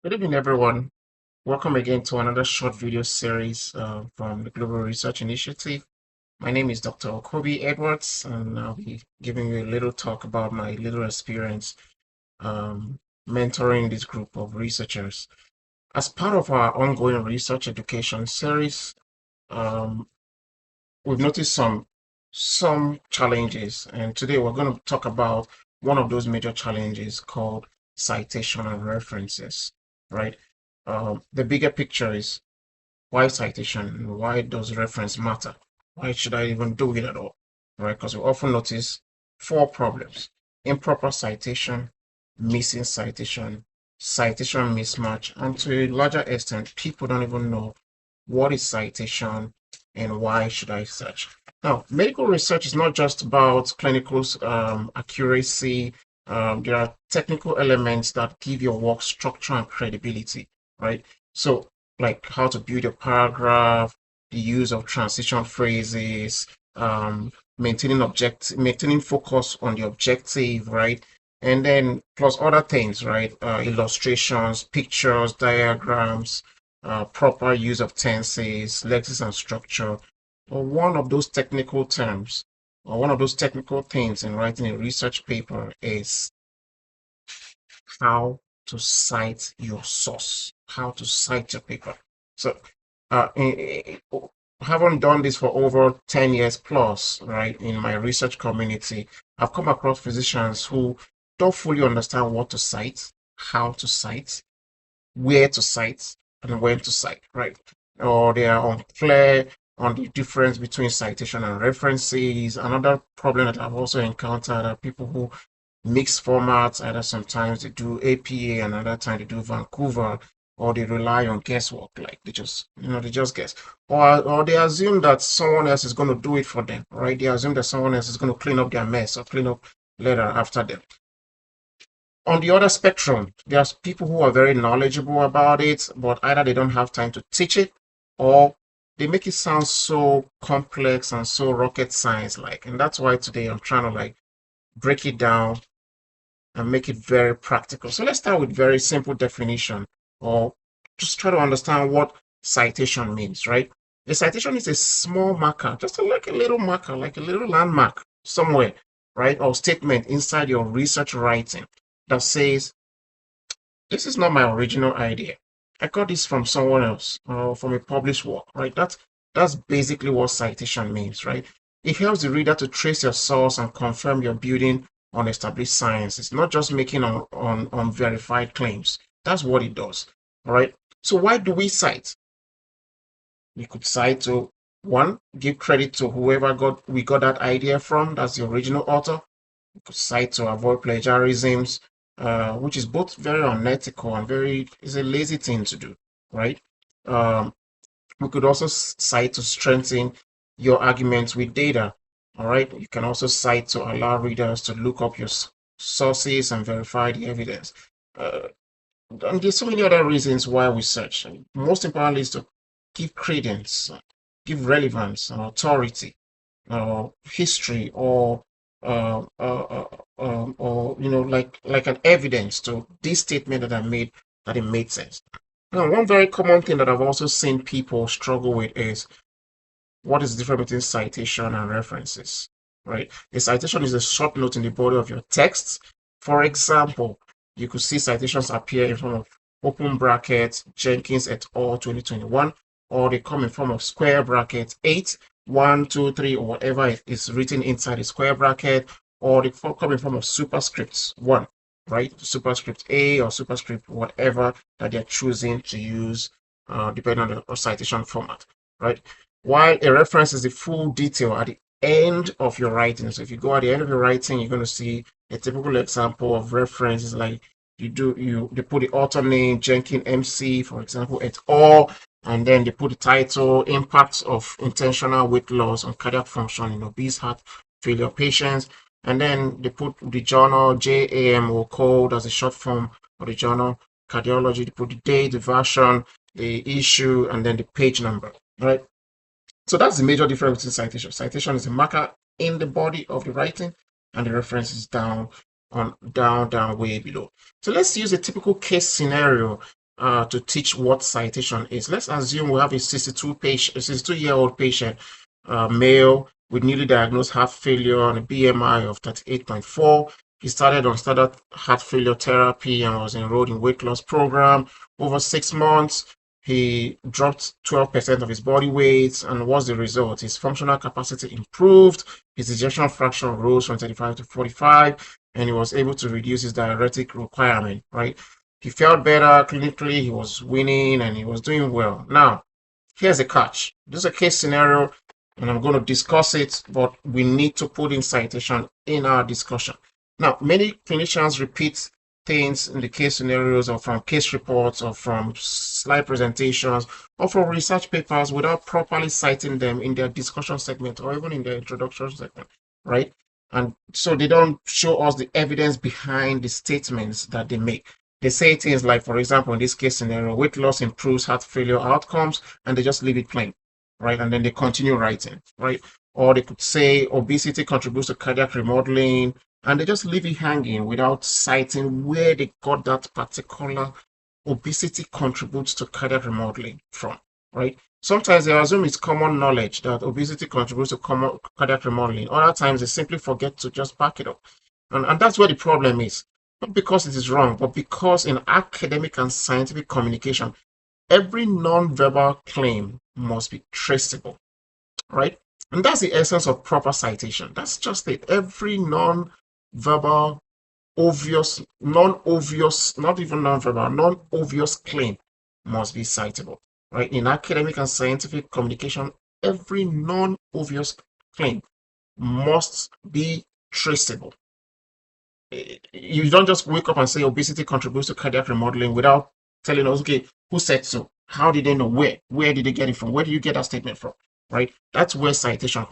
Good evening, everyone. Welcome again to another short video series from the Global Research Initiative. My name is Dr. Okobi Edwards, and I'll be giving you a little talk about my little experience um, mentoring this group of researchers. As part of our ongoing research education series, um, we've noticed some challenges, and today we're going to talk about one of those major challenges called citation and references, right? The bigger picture is why citation? Why does reference matter? Why should I even do it at all? Right? Because we often notice four problems: improper citation, missing citation, citation mismatch, and to a larger extent, people don't even know what is citation and why should I search. Now, medical research is not just about clinical accuracy. There are technical elements that give your work structure and credibility, right? So like how to build a paragraph, the use of transition phrases, maintaining focus on the objective, right? And then plus other things, right? Illustrations, pictures, diagrams, proper use of tenses, lexis and structure, or one of those technical terms, or one of those technical things in writing a research paper is how to cite your source, how to cite your paper. So, uh, having done this for over 10 years plus, right, in my research community, I've come across physicians who don't fully understand what to cite, how to cite, where to cite, and when to cite, right? Or they are unclear on the difference between citation and references. Another problem that I've also encountered are people who mix formats. Either sometimes they do APA, and another time they do Vancouver, or they rely on guesswork, like they just guess, or they assume that someone else is going to do it for them, right? They assume that someone else is going to clean up their mess or clean up later after them. On the other spectrum, there's people who are very knowledgeable about it, but either they don't have time to teach it, or they make it sound so complex and so rocket science like. And that's why today I'm trying to like break it down and make it very practical. So let's start with very simple definition, or just try to understand what citation means, right? A citation is a small marker, just like a little marker, like a little landmark somewhere, right? Or statement inside your research writing that says, this is not my original idea. I got this from someone else or from a published work, right? That's basically what citation means, right? It helps the reader to trace your source and confirm you're building on established science. It's not just making on verified claims. That's what it does. All right. So why do we cite? We could cite to one, give credit to whoever we got that idea from. That's the original author. We could cite to avoid plagiarisms, which is both very unethical and is a lazy thing to do, right? Um, we could also cite to strengthen your arguments with data. All right. You can also cite to allow readers to look up your sources and verify the evidence. Uh, and there's so many other reasons why we search. And most importantly is to give credence, give relevance and authority, history, or like an evidence to this statement that I made that it made sense. Now, one very common thing that I've also seen people struggle with is what is the difference between citation and references, right? A citation is a short note in the body of your text. For example, you could see citations appear in form of open brackets, Jenkins et al. 2021, or they come in form of square brackets, 8, 1, 2, 3, or whatever is written inside a square bracket, or they come in form of superscripts, 1, right? Superscript A or superscript whatever that they're choosing to use, depending on the citation format, right? While a reference is the full detail at the end of your writing. So if you go at the end of your writing, you're going to see a typical example of references like they put the author name, Jenkins MC, for example, et al., and then they put the title, Impacts of Intentional Weight Loss on Cardiac Function in Obese Heart Failure Patients. And then they put the journal JAM or code as a short form of the journal cardiology. They put the date, the version, the issue, and then the page number, right? So that's the major difference between citation. Citation is a marker in the body of the writing, and the reference is down, way below. So let's use a typical case scenario to teach what citation is. Let's assume we have a 62-year-old patient, male with newly diagnosed heart failure and a BMI of 38.4. He started on standard heart failure therapy and was enrolled in weight loss program. Over 6 months, he dropped 12% of his body weight. And what's the result? His functional capacity improved. His ejection fraction rose from 35 to 45, and he was able to reduce his diuretic requirement, right? He felt better clinically, he was winning, and he was doing well. Now, here's a catch. This is a case scenario, and I'm going to discuss it, but we need to put in citation in our discussion. Now, many clinicians repeat things in the case scenarios or from case reports or from slide presentations or from research papers without properly citing them in their discussion segment or even in their introduction segment, right? And so they don't show us the evidence behind the statements that they make. They say things like, for example, in this case scenario, weight loss improves heart failure outcomes, and they just leave it plain, right? And then they continue writing, right? Or they could say obesity contributes to cardiac remodeling, and they just leave it hanging without citing where they got that particular obesity contributes to cardiac remodeling from, right? Sometimes they assume it's common knowledge that obesity contributes to cardiac remodeling. Other times they simply forget to just back it up. And that's where the problem is. Not because it is wrong, but because in academic and scientific communication, every non-verbal claim must be traceable, right? And that's the essence of proper citation. That's just it. Every non-verbal, obvious, non-obvious, not even non-verbal, non-obvious claim must be citable, right? In academic and scientific communication, every non-obvious claim must be traceable. You don't just wake up and say obesity contributes to cardiac remodeling without telling us, okay, who said so? How did they know? Where did they get it from? Where did you get that statement from? Right? That's where citation,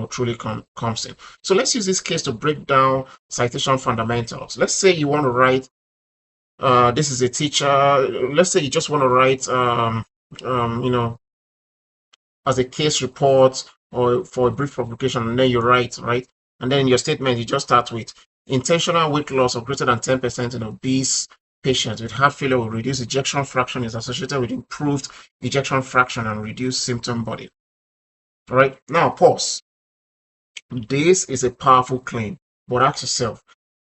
truly comes in. So let's use this case to break down citation fundamentals. Let's say you want to write, this is a teacher. Let's say you just want to write, as a case report or for a brief publication, and then you write, right? And then in your statement, you just start with intentional weight loss of greater than 10% in obese patients with heart failure will reduce ejection fraction is associated with improved ejection fraction and reduced symptom burden. All right, now pause. This is a powerful claim, but ask yourself,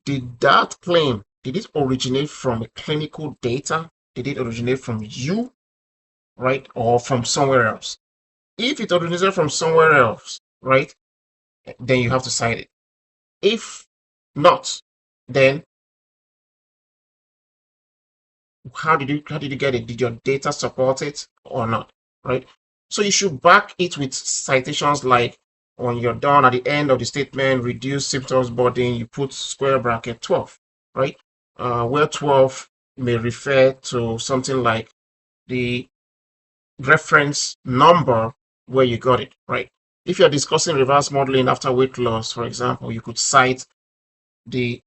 did that claim, did it originate from a clinical data? Did it originate from you, right? Or from somewhere else? If it originated from somewhere else, right, then you have to cite it. If not, then how did you get it? Did your data support it or not? Right? So you should back it with citations like when you're done at the end of the statement, reduce symptoms burden, you put square bracket 12, right? Where 12 may refer to something like the reference number where you got it, right? If you're discussing reverse modeling after weight loss, for example, you could cite the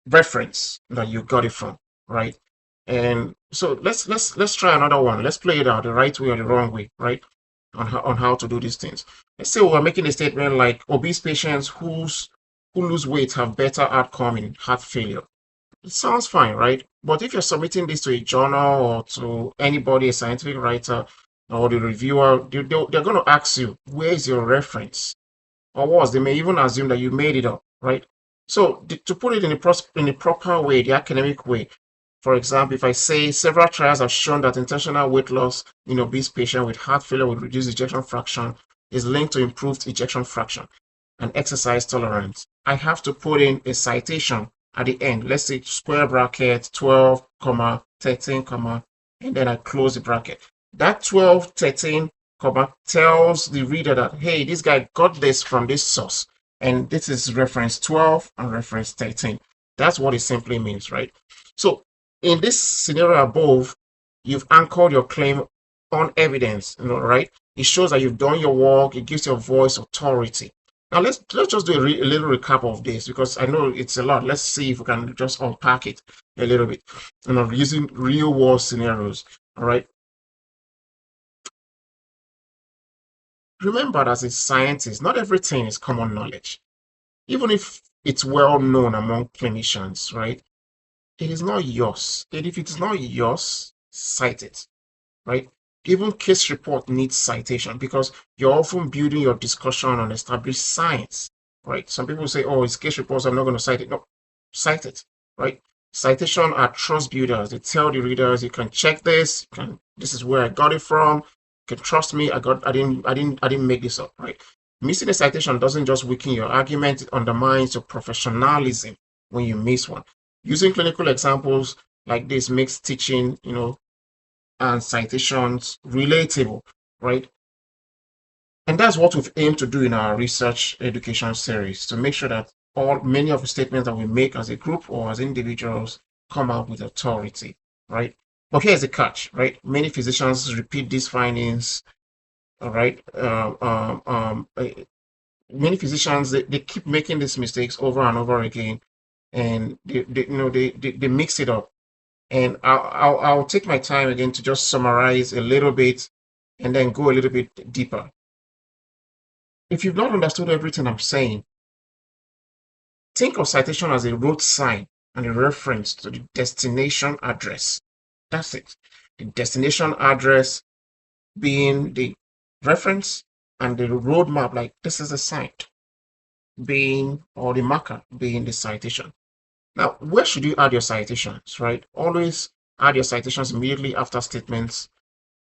reference that you got it from, right? And so let's try another one. Let's play it out the right way or the wrong way, right? On how to do these things. Let's say we're making a statement like obese patients who lose weight have better outcome in heart failure. It sounds fine, right? But if you're submitting this to a journal or to anybody, a scientific writer or the reviewer, they're going to ask you, where's your reference? Or worse, they may even assume that you made it up, right? So to put it in a proper way, the academic way, for example, if I say several trials have shown that intentional weight loss in obese patients with heart failure with reduced ejection fraction is linked to improved ejection fraction and exercise tolerance, I have to put in a citation at the end. Let's say square bracket 12, 13, and then I close the bracket. That 12, 13, tells the reader that, hey, this guy got this from this source. And this is reference 12 and reference 13. That's what it simply means, right? So in this scenario above, you've anchored your claim on evidence, right? It shows that you've done your work. It gives your voice authority. Now let's just do a little recap of this because I know it's a lot. Let's see if we can just unpack it a little bit. Using real world scenarios. All right. Remember, as a scientist, not everything is common knowledge. Even if it's well known among clinicians, right? It is not yours. And if it is not yours, cite it, right? Even case report needs citation because you're often building your discussion on established science, right? Some people say, oh, it's case reports, I'm not going to cite it. No, cite it, right? Citation are trust builders. They tell the readers, you can check this, this is where I got it from. You can trust me. I didn't make this up, right? Missing a citation doesn't just weaken your argument, it undermines your professionalism when you miss one. Using clinical examples like this makes teaching, and citations relatable, right? And that's what we've aimed to do in our research education series to make sure that many of the statements that we make as a group or as individuals come out with authority, right? But here's the catch, right? Many physicians repeat these findings, all right? Many physicians they keep making these mistakes over and over again, and they mix it up. And I'll take my time again to just summarize a little bit and then go a little bit deeper. If you've not understood everything I'm saying, think of citation as a road sign and a reference to the destination address. That's it. The destination address being the reference and the roadmap, like this is the site, being, or the marker being the citation. Now, where should you add your citations, right? Always add your citations immediately after statements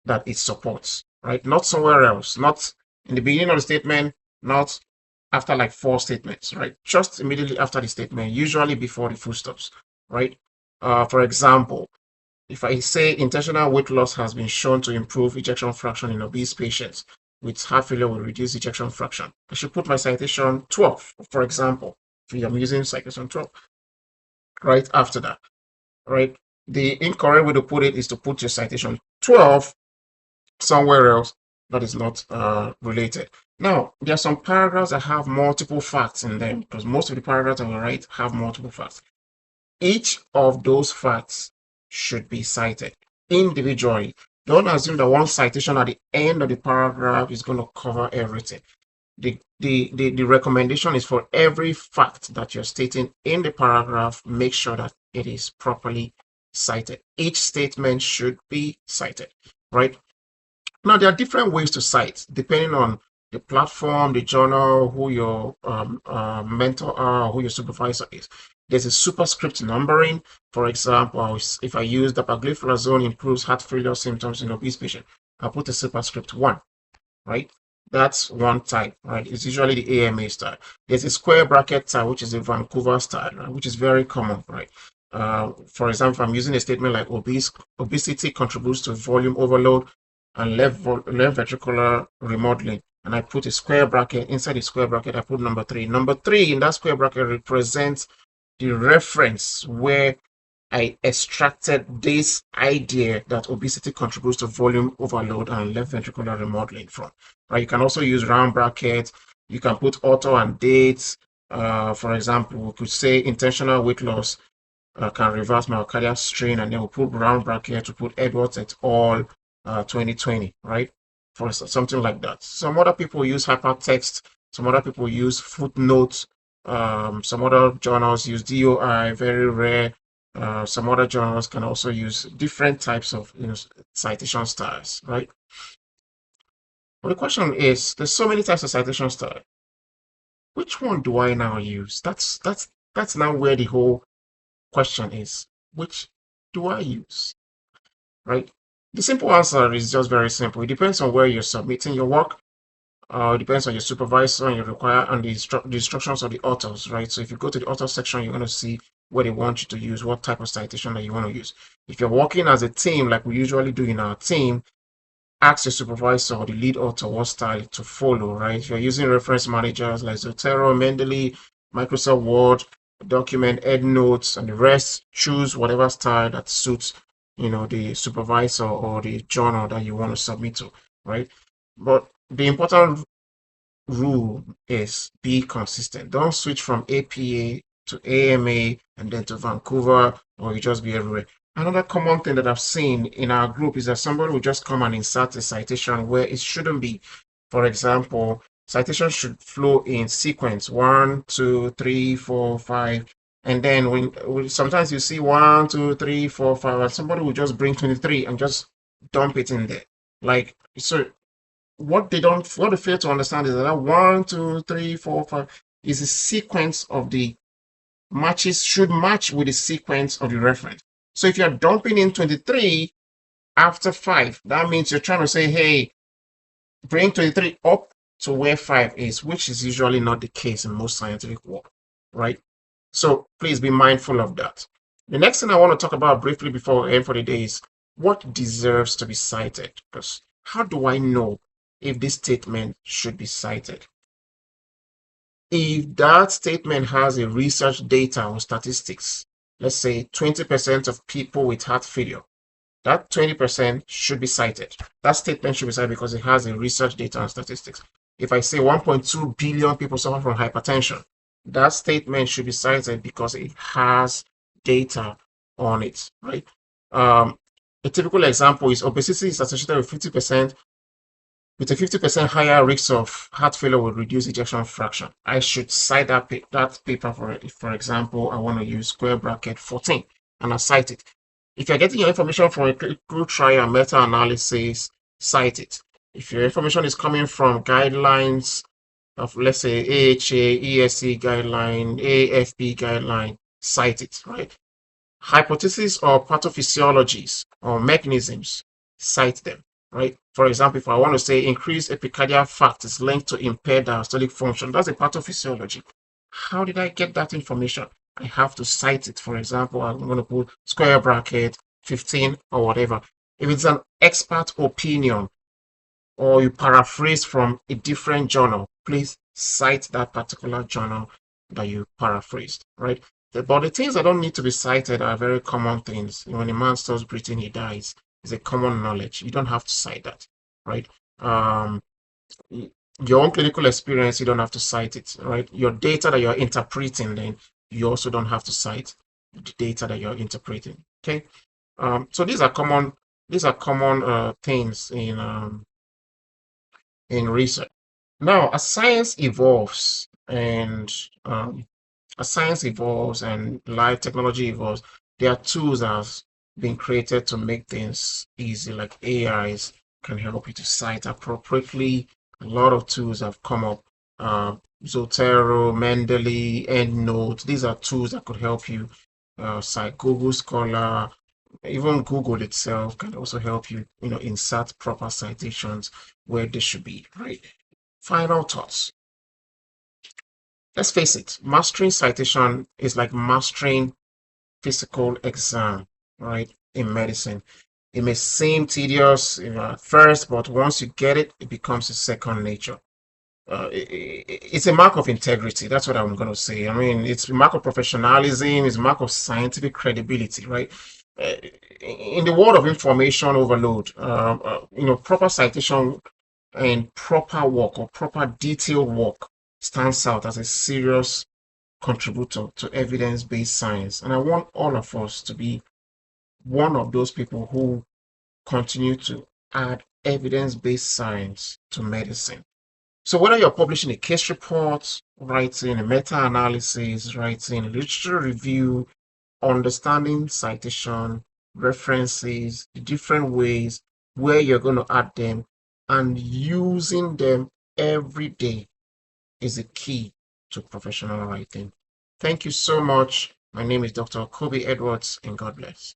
that it supports, right? Not somewhere else, not in the beginning of the statement, not after like 4 statements, right? Just immediately after the statement, usually before the full stops, right? For example, if I say intentional weight loss has been shown to improve ejection fraction in obese patients with heart failure will reduce ejection fraction, I should put my citation 12, for example, if I'm using citation 12, right after that, right? The incorrect way to put it is to put your citation 12 somewhere else that is not related. Now, there are some paragraphs that have multiple facts in them because most of the paragraphs that we write have multiple facts. Each of those facts should be cited individually. Don't assume that one citation at the end of the paragraph is going to cover everything. The recommendation is for every fact that you're stating in the paragraph, make sure that it is properly cited. Each statement should be cited, right? Now, there are different ways to cite depending on the platform, the journal, who your mentor are, who your supervisor is. There's a superscript numbering. For example, if I use dapagliflozin improves heart failure symptoms in obese patient, I'll put a superscript 1, right? That's one type, right? It's usually the AMA style. There's a square bracket style, which is the Vancouver style, right? Which is very common, right? For example, if I'm using a statement like obesity contributes to volume overload and left ventricular remodeling, and I put a square bracket, inside the square bracket, I put number 3. Number 3 in that square bracket represents the reference where I extracted this idea that obesity contributes to volume overload and left ventricular remodeling from. Right? You can also use round brackets. You can put author and dates. For example, we could say intentional weight loss can reverse myocardial strain, and then we'll put round bracket to put Edwards et al. 2020, right? For something like that. Some other people use hypertext. Some other people use footnotes. Some other journals use DOI, very rare. Some other journals can also use different types of citation styles, right? But the question is, there's so many types of citation style. Which one do I now use? That's now where the whole question is. Which do I use? Right? The simple answer is just very simple. It depends on where you're submitting your work. It depends on your supervisor and the instructions of the authors, right? So if you go to the author section, you're going to see where they want you to use, what type of citation that you want to use. If you're working as a team, like we usually do in our team, ask your supervisor or the lead author what style to follow, right? If you're using reference managers like Zotero, Mendeley, Microsoft Word, document, EndNotes, and the rest, choose whatever style that suits, the supervisor or the journal that you want to submit to, right? But the important rule is be consistent. Don't switch from APA to AMA and then to Vancouver, or you just be everywhere. Another common thing that I've seen in our group is that somebody will just come and insert a citation where it shouldn't be. For example, citations should flow in sequence 1, 2, 3, 4, 5, And then sometimes you see 1, 2, 3, 4, 5, and somebody will just bring 23 and just dump it in there. Like, so what they fail to understand is that 1, 2, 3, 4, 5 is a sequence of the matches should match with the sequence of the reference. So if you're dumping in 23 after 5, that means you're trying to say, hey, bring 23 up to where 5 is, which is usually not the case in most scientific work, right? So please be mindful of that. The next thing I want to talk about briefly before we end for the day is what deserves to be cited. Because how do I know if this statement should be cited? If that statement has a research data or statistics, let's say 20% of people with heart failure, that 20% should be cited. That statement should be cited because it has a research data and statistics. If I say 1.2 billion people suffer from hypertension, that statement should be cited because it has data on it, right? A typical example is obesity is associated with 50% with a 50% higher risk of heart failure with reduced ejection fraction. I should cite that paper for example, I want to use square bracket 14 and I cite it. If you're getting your information from a clinical trial meta-analysis, cite it. If your information is coming from guidelines of, let's say, AHA, ESC guideline, AFP guideline, cite it, right? Hypotheses or pathophysiologies or mechanisms, cite them, right? For example, if I want to say increased epicardial fat is linked to impaired diastolic function, that's a pathophysiology. How did I get that information? I have to cite it. For example, I'm going to put square bracket 15 or whatever. If it's an expert opinion or you paraphrase from a different journal, please cite that particular journal that you paraphrased, right? But the things that don't need to be cited are very common things. When a man stops breathing, he dies. It's a common knowledge. You don't have to cite that, right? Um, your own clinical experience, you don't have to cite it, right? Your data that you're interpreting, then you also don't have to cite the data that you're interpreting. Okay. So these are common things in research. Now, as science evolves and life technology evolves, there are tools that have been created to make things easy, like AIs can help you to cite appropriately. A lot of tools have come up. Zotero, Mendeley, EndNote. These are tools that could help you cite. Google Scholar, even Google itself can also help you, insert proper citations where they should be, right? Final thoughts. Let's face it, mastering citation is like mastering physical exam, right? In medicine. It may seem tedious, at first, but once you get it, it becomes a second nature. It's a mark of integrity. That's what I'm going to say. I mean, it's a mark of professionalism. It's a mark of scientific credibility, right? Uh, in the world of information overload, proper citation and proper work or proper detailed work stands out as a serious contributor to evidence-based science. And I want all of us to be one of those people who continue to add evidence-based science to medicine. So whether you're publishing a case report, writing a meta-analysis, writing a literature review, understanding citation, references, the different ways where you're going to add them and using them every day is the key to professional writing. Thank you so much. My name is Dr. Okobi Edwards, and God bless.